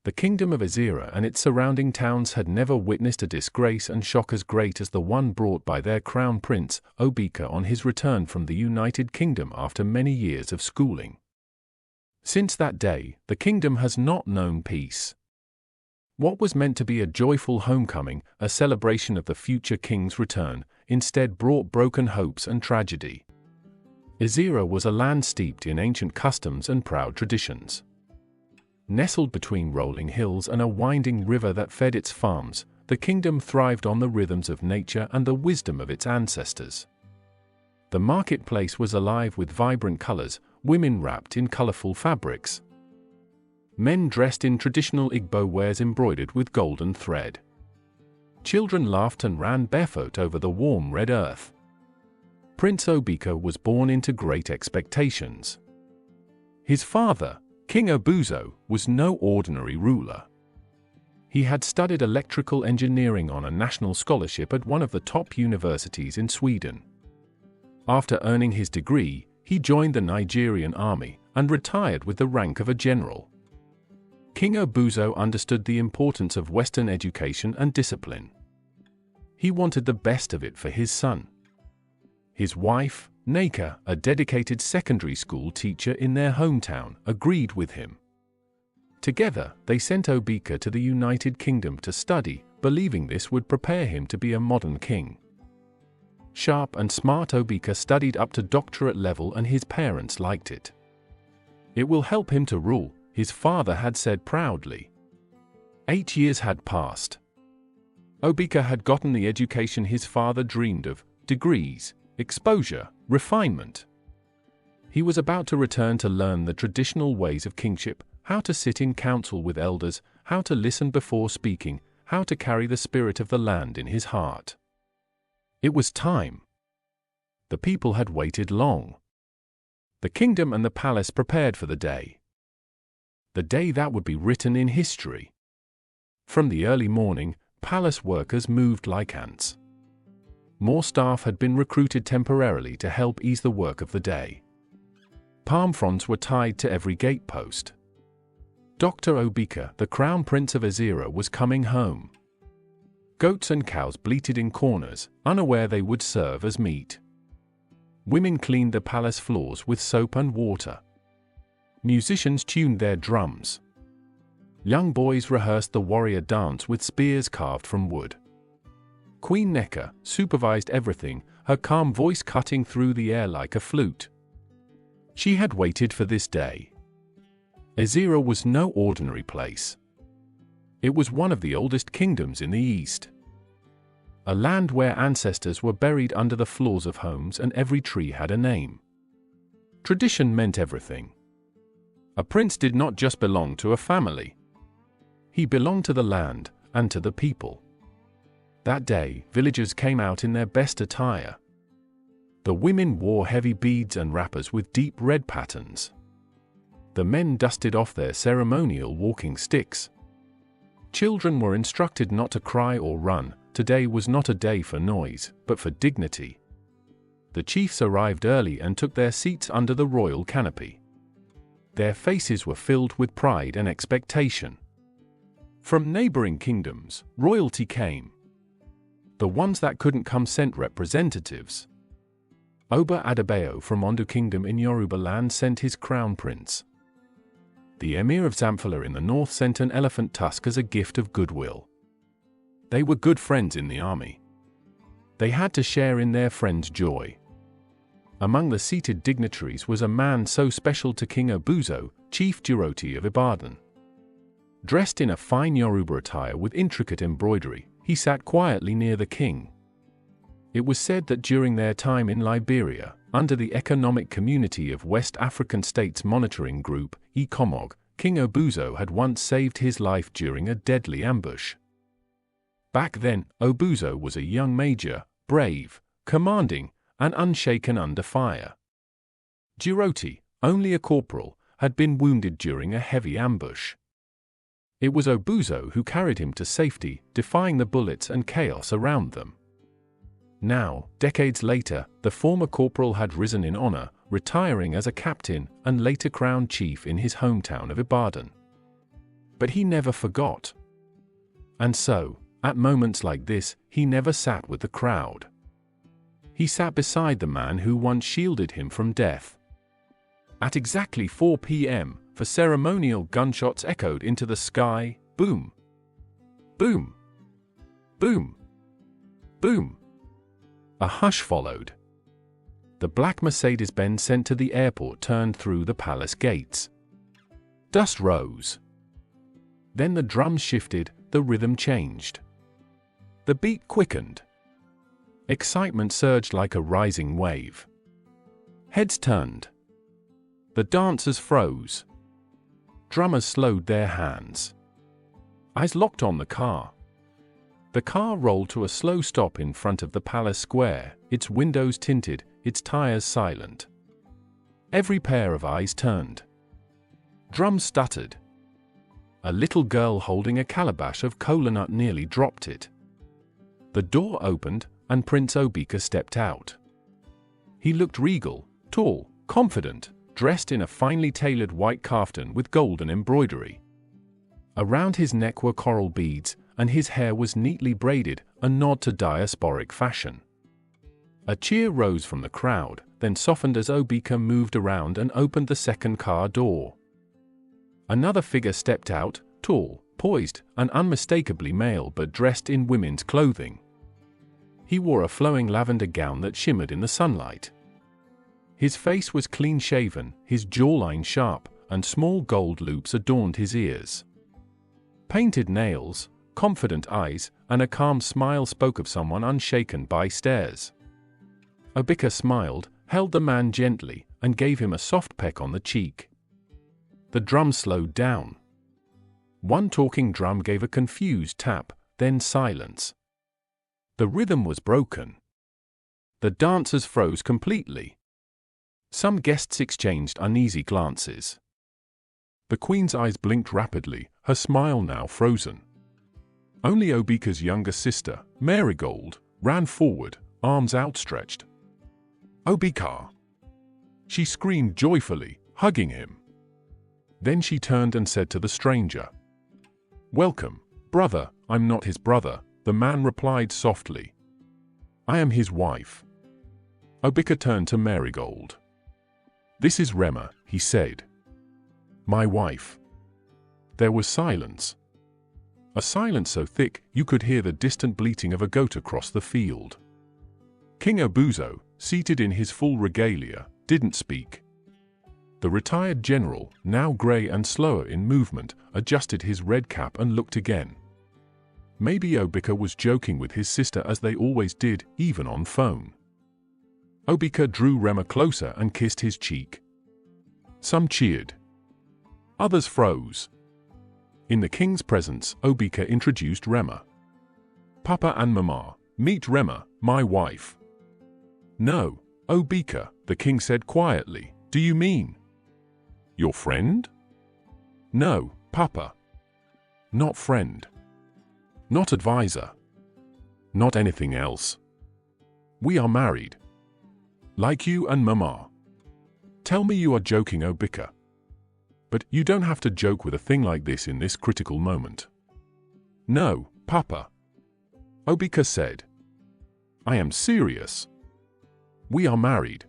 The kingdom of Ezira and its surrounding towns had never witnessed a disgrace and shock as great as the one brought by their crown prince, Obika, on his return from the United Kingdom after many years of schooling. Since that day, the kingdom has not known peace. What was meant to be a joyful homecoming, a celebration of the future king's return, instead brought broken hopes and tragedy. Ezira was a land steeped in ancient customs and proud traditions. Nestled between rolling hills and a winding river that fed its farms, the kingdom thrived on the rhythms of nature and the wisdom of its ancestors. The marketplace was alive with vibrant colors, women wrapped in colorful fabrics. Men dressed in traditional Igbo wares embroidered with golden thread. Children laughed and ran barefoot over the warm red earth. Prince Obika was born into great expectations. His father, King Obuzo, was no ordinary ruler. He had studied electrical engineering on a national scholarship at one of the top universities in Sweden. After earning his degree, he joined the Nigerian army and retired with the rank of a general. King Obuzo understood the importance of Western education and discipline. He wanted the best of it for his son. His wife, Naka, a dedicated secondary school teacher in their hometown, agreed with him. Together, they sent Obika to the United Kingdom to study, believing this would prepare him to be a modern king. Sharp and smart Obika studied up to doctorate level and his parents liked it. It will help him to rule, his father had said proudly. 8 years had passed. Obika had gotten the education his father dreamed of: degrees, exposure, refinement. He was about to return to learn the traditional ways of kingship, how to sit in council with elders, how to listen before speaking, how to carry the spirit of the land in his heart. It was time. The people had waited long. The kingdom and the palace prepared for the day. The day that would be written in history. From the early morning, palace workers moved like ants. More staff had been recruited temporarily to help ease the work of the day. Palm fronds were tied to every gatepost. Dr. Obika, the crown prince of Ezira, was coming home. Goats and cows bleated in corners, unaware they would serve as meat. Women cleaned the palace floors with soap and water. Musicians tuned their drums. Young boys rehearsed the warrior dance with spears carved from wood. Queen Neka supervised everything, her calm voice cutting through the air like a flute. She had waited for this day. Ezira was no ordinary place. It was one of the oldest kingdoms in the East. A land where ancestors were buried under the floors of homes and every tree had a name. Tradition meant everything. A prince did not just belong to a family. He belonged to the land and to the people. That day, villagers came out in their best attire. The women wore heavy beads and wrappers with deep red patterns. The men dusted off their ceremonial walking sticks. Children were instructed not to cry or run. Today was not a day for noise, but for dignity. The chiefs arrived early and took their seats under the royal canopy. Their faces were filled with pride and expectation. From neighboring kingdoms, royalty came. The ones that couldn't come sent representatives. Oba Adebayo from Ondo Kingdom in Yoruba land sent his crown prince. The emir of Zamfara in the north sent an elephant tusk as a gift of goodwill. They were good friends in the army. They had to share in their friends' joy. Among the seated dignitaries was a man so special to King Obuzo, Chief Jiroti of Ibadan. Dressed in a fine Yoruba attire with intricate embroidery, he sat quietly near the king. It was said that during their time in Liberia, under the Economic Community of West African States Monitoring Group, ECOMOG, King Obuzo had once saved his life during a deadly ambush. Back then, Obuzo was a young major, brave, commanding, and unshaken under fire. Jiroti, only a corporal, had been wounded during a heavy ambush. It was Obuzo who carried him to safety, defying the bullets and chaos around them. Now, decades later, the former corporal had risen in honor, retiring as a captain and later crowned chief in his hometown of Ibadan. But he never forgot. And so, at moments like this, he never sat with the crowd. He sat beside the man who once shielded him from death. At exactly 4 p.m., for ceremonial gunshots echoed into the sky, boom, boom, boom, boom. A hush followed. The black Mercedes-Benz sent to the airport turned through the palace gates. Dust rose. Then the drums shifted, the rhythm changed. The beat quickened. Excitement surged like a rising wave. Heads turned. The dancers froze. Drummers slowed their hands. Eyes locked on the car. The car rolled to a slow stop in front of the palace square, its windows tinted, its tires silent. Every pair of eyes turned. Drums stuttered. A little girl holding a calabash of kola nut nearly dropped it. The door opened, and Prince Obika stepped out. He looked regal, tall, confident, dressed in a finely tailored white kaftan with golden embroidery. Around his neck were coral beads, and his hair was neatly braided, a nod to diasporic fashion. A cheer rose from the crowd, then softened as Obika moved around and opened the second car door. Another figure stepped out, tall, poised, and unmistakably male but dressed in women's clothing. He wore a flowing lavender gown that shimmered in the sunlight. His face was clean-shaven, his jawline sharp, and small gold loops adorned his ears. Painted nails, confident eyes, and a calm smile spoke of someone unshaken by stares. Obika smiled, held the man gently, and gave him a soft peck on the cheek. The drums slowed down. One talking drum gave a confused tap, then silence. The rhythm was broken. The dancers froze completely. Some guests exchanged uneasy glances. The Queen's eyes blinked rapidly, her smile now frozen. Only Obika's younger sister, Marigold, ran forward, arms outstretched. "Obika!" She screamed joyfully, hugging him. Then she turned and said to the stranger, "Welcome, brother." "I'm not his brother," the man replied softly. "I am his wife." Obika turned to Marigold. "This is Rema," he said. "My wife." There was silence. A silence so thick you could hear the distant bleating of a goat across the field. King Obuzo, seated in his full regalia, didn't speak. The retired general, now grey and slower in movement, adjusted his red cap and looked again. Maybe Obika was joking with his sister as they always did, even on phone. Obika drew Rema closer and kissed his cheek. Some cheered. Others froze. In the king's presence, Obika introduced Rema. "Papa and Mama, meet Rema, my wife." "No, Obika," the king said quietly. "Do you mean your friend?" "No, Papa. Not friend. Not advisor. Not anything else. We are married. Like you and Mama." "Tell me you are joking, Obika. But you don't have to joke with a thing like this in this critical moment." "No, Papa," Obika said. "I am serious. We are married."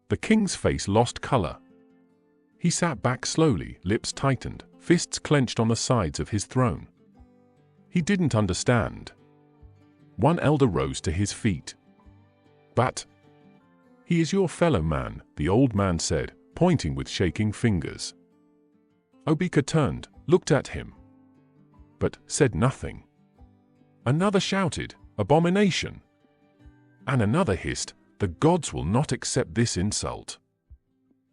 The king's face lost color. He sat back slowly, lips tightened, fists clenched on the sides of his throne. He didn't understand. One elder rose to his feet. "But he is your fellow man," the old man said, pointing with shaking fingers. Obika turned, looked at him, but said nothing. Another shouted, "Abomination!" And another hissed, "The gods will not accept this insult."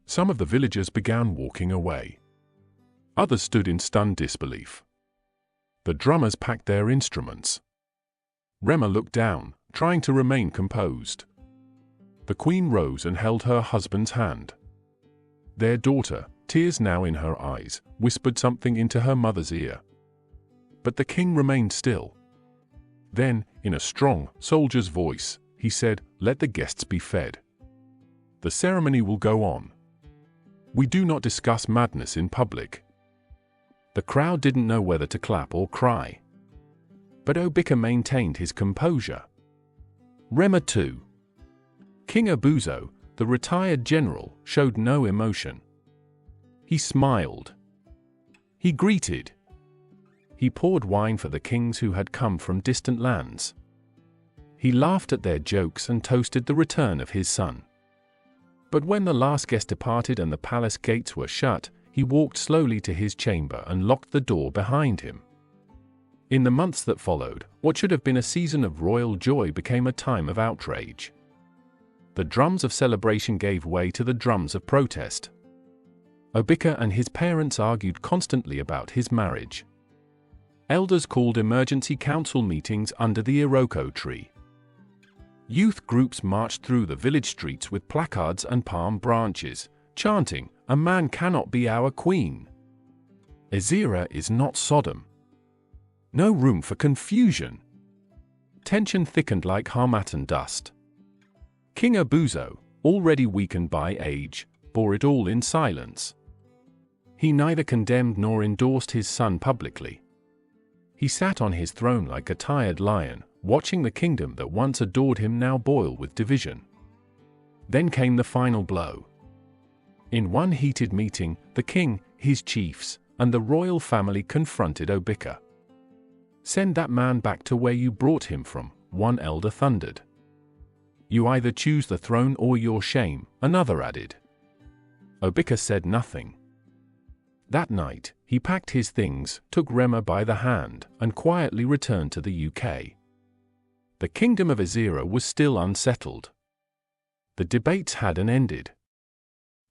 Some of the villagers began walking away. Others stood in stunned disbelief. The drummers packed their instruments. Rema looked down, trying to remain composed. The queen rose and held her husband's hand. Their daughter, tears now in her eyes, whispered something into her mother's ear. But the king remained still. Then, in a strong, soldier's voice, he said, "Let the guests be fed. The ceremony will go on. We do not discuss madness in public." The crowd didn't know whether to clap or cry. But Obika maintained his composure. Rema 2. King Obuzo, the retired general, showed no emotion. He smiled. He greeted. He poured wine for the kings who had come from distant lands. He laughed at their jokes and toasted the return of his son. But when the last guest departed and the palace gates were shut, he walked slowly to his chamber and locked the door behind him. In the months that followed, what should have been a season of royal joy became a time of outrage. The drums of celebration gave way to the drums of protest. Obika and his parents argued constantly about his marriage. Elders called emergency council meetings under the iroko tree. Youth groups marched through the village streets with placards and palm branches, chanting, "A man cannot be our queen. Ezira is not Sodom." No room for confusion. Tension thickened like harmattan dust. King Obuzo, already weakened by age, bore it all in silence. He neither condemned nor endorsed his son publicly. He sat on his throne like a tired lion, watching the kingdom that once adored him now boil with division. Then came the final blow. In one heated meeting, the king, his chiefs, and the royal family confronted Obika. "Send that man back to where you brought him from," one elder thundered. "You either choose the throne or your shame," another added. Obika said nothing. That night, he packed his things, took Rema by the hand, and quietly returned to the UK. The kingdom of Ezira was still unsettled. The debates hadn't ended.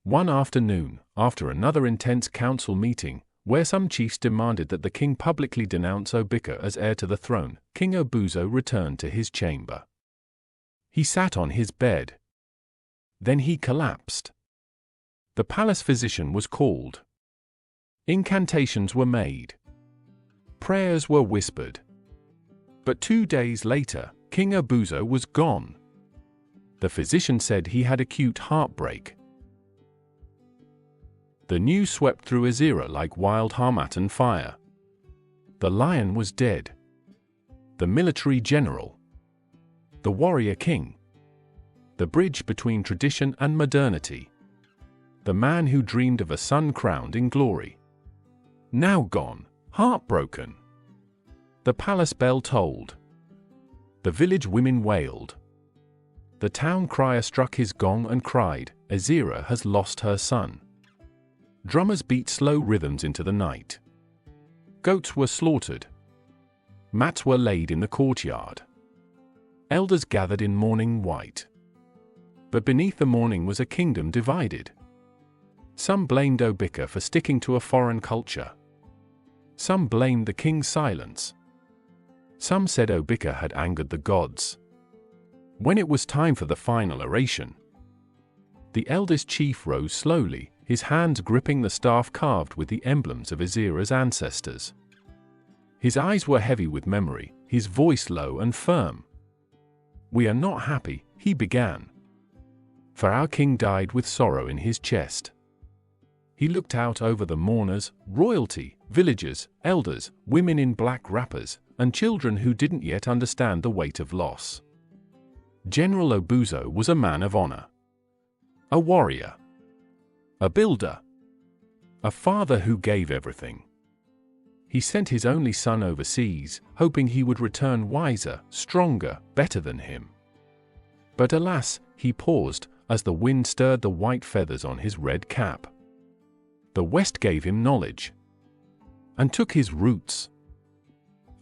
One afternoon, after another intense council meeting, where some chiefs demanded that the king publicly denounce Obika as heir to the throne, King Obuzo returned to his chamber. He sat on his bed. Then he collapsed. The palace physician was called. Incantations were made. Prayers were whispered. But 2 days later, King Obuzo was gone. The physician said he had acute heartbreak. The news swept through Ezira like wild harmattan fire. The lion was dead. The military general. The warrior king. The bridge between tradition and modernity. The man who dreamed of a son crowned in glory. Now gone, heartbroken. The palace bell tolled. The village women wailed. The town crier struck his gong and cried, "Ezira has lost her son." Drummers beat slow rhythms into the night. Goats were slaughtered. Mats were laid in the courtyard. Elders gathered in mourning white. But beneath the mourning was a kingdom divided. Some blamed Obika for sticking to a foreign culture. Some blamed the king's silence. Some said Obika had angered the gods. When it was time for the final oration, the eldest chief rose slowly, his hands gripping the staff carved with the emblems of Ezira's ancestors. His eyes were heavy with memory, his voice low and firm. "We are not happy," he began. "For our king died with sorrow in his chest." He looked out over the mourners, royalty, villagers, elders, women in black wrappers, and children who didn't yet understand the weight of loss. General Obuzo was a man of honor. A warrior. A builder. A father who gave everything. He sent his only son overseas, hoping he would return wiser, stronger, better than him. But alas, he paused, as the wind stirred the white feathers on his red cap. The West gave him knowledge. And took his roots.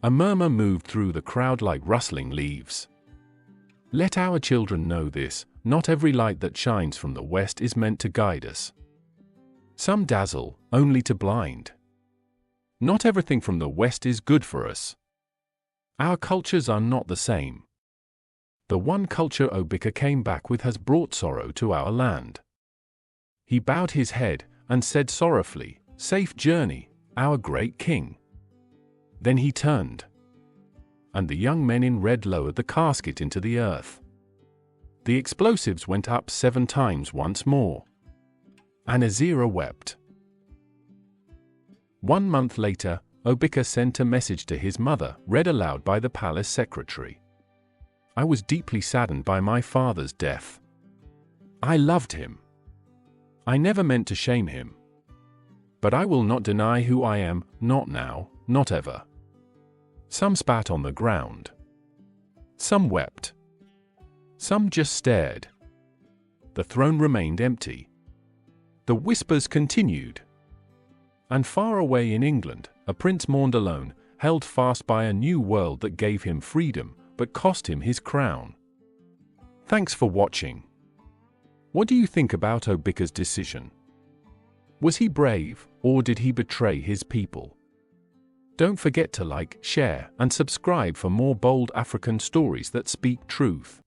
A murmur moved through the crowd like rustling leaves. Let our children know this, not every light that shines from the West is meant to guide us. Some dazzle, only to blind. Not everything from the West is good for us. Our cultures are not the same. The one culture Obika came back with has brought sorrow to our land. He bowed his head and said sorrowfully, "Safe journey, our great king." Then he turned. And the young men in red lowered the casket into the earth. The explosives went up 7 times once more. And Ezira wept. 1 month later, Obika sent a message to his mother, read aloud by the palace secretary. I was deeply saddened by my father's death. I loved him. I never meant to shame him. But I will not deny who I am, not now, not ever. Some spat on the ground. Some wept. Some just stared. The throne remained empty. The whispers continued. And far away in England, a prince mourned alone, held fast by a new world that gave him freedom, but cost him his crown. Thanks for watching. What do you think about Obika's decision? Was he brave, or did he betray his people? Don't forget to like, share, and subscribe for more bold African stories that speak truth.